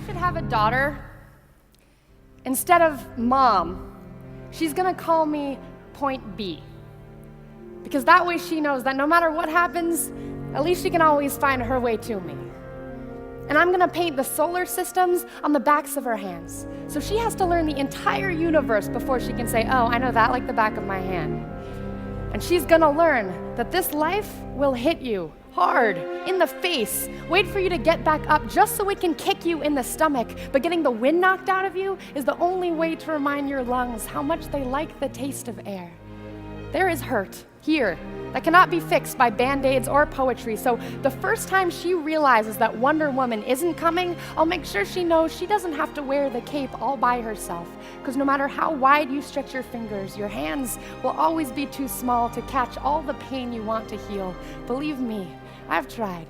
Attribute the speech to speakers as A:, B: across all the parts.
A: should have a daughter, instead of Mom, she's gonna call me Point B. Because that way she knows that no matter what happens, at least she can always find her way to me. And I'm gonna paint the solar systems on the backs of her hands. So she has to learn the entire universe before she can say, oh, I know that like the back of my hand. And she's gonna learn that this life will hit you hard, in the face, wait for you to get back up just so it can kick you in the stomach. But getting the wind knocked out of you is the only way to remind your lungs how much they like the taste of air. There is hurt here that cannot be fixed by Band-Aids or poetry. So the first time she realizes that Wonder Woman isn't coming, I'll make sure she knows she doesn't have to wear the cape all by herself. Because no matter how wide you stretch your fingers, your hands will always be too small to catch all the pain you want to heal. Believe me, I've tried.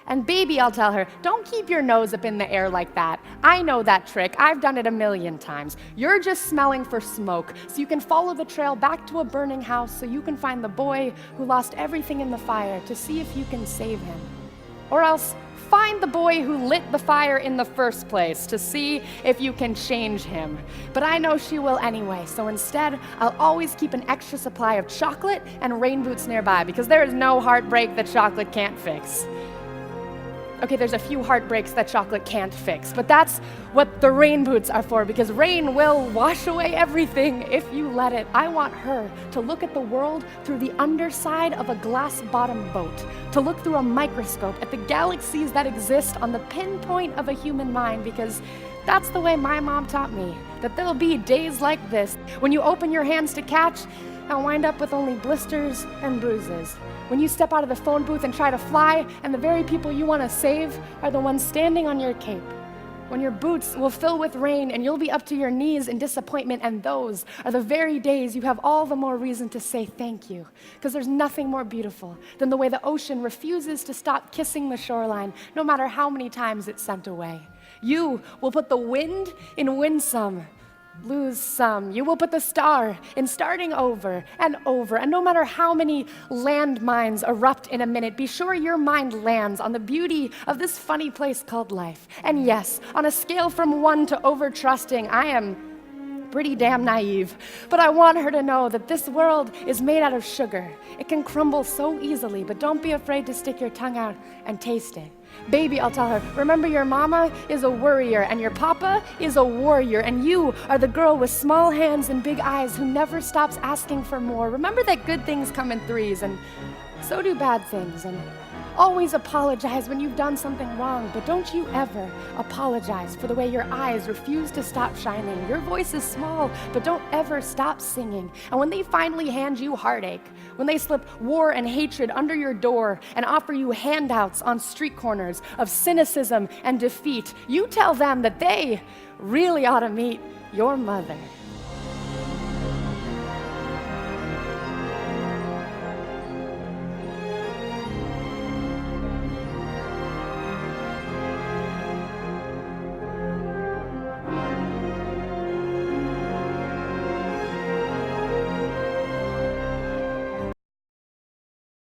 A: And baby, I'll tell her, don't keep your nose up in the air like that. I know that trick. I've done it a million times. You're just smelling for smoke, so you can follow the trail back to a burning house so you can find the boy who lost everything in the fire to see if you can save him. Or else, find the boy who lit the fire in the first place to see if you can change him. But I know she will anyway, so instead, I'll always keep an extra supply of chocolate and rain boots nearby because there is no heartbreak that chocolate can't fix. Okay, there's a few heartbreaks that chocolate can't fix, but that's what the rain boots are for, because rain will wash away everything if you let it. I want her to look at the world through the underside of a glass-bottom boat, to look through a microscope at the galaxies that exist on the pinpoint of a human mind, because that's the way my mom taught me, that there'll be days like this when you open your hands to catch and wind up with only blisters and bruises. When you step out of the phone booth and try to fly, and the very people you want to save are the ones standing on your cape. When your boots will fill with rain and you'll be up to your knees in disappointment, and those are the very days you have all the more reason to say thank you. Because there's nothing more beautiful than the way the ocean refuses to stop kissing the shoreline, no matter how many times it's sent away. You will put the wind in win some, lose some. You will put the star in starting over, and no matter how many landmines erupt in a minute, be sure your mind lands on the beauty of this funny place called life. And yes, on a scale from 1 to over-trusting, I am pretty damn naive, but I want her to know that this world is made out of sugar. It can crumble so easily, but don't be afraid to stick your tongue out and taste it. Baby, I'll tell her, remember your mama is a worrier and your papa is a warrior, and you are the girl with small hands and big eyes who never stops asking for more. Remember that good things come in threes, and so do bad things, and always apologize when you've done something wrong, but don't you ever apologize for the way your eyes refuse to stop shining. Your voice is small, but don't ever stop singing. And when they finally hand you heartache, when they slip war and hatred under your door and offer you handouts on street corners of cynicism and defeat, you tell them that they really ought to meet your mother.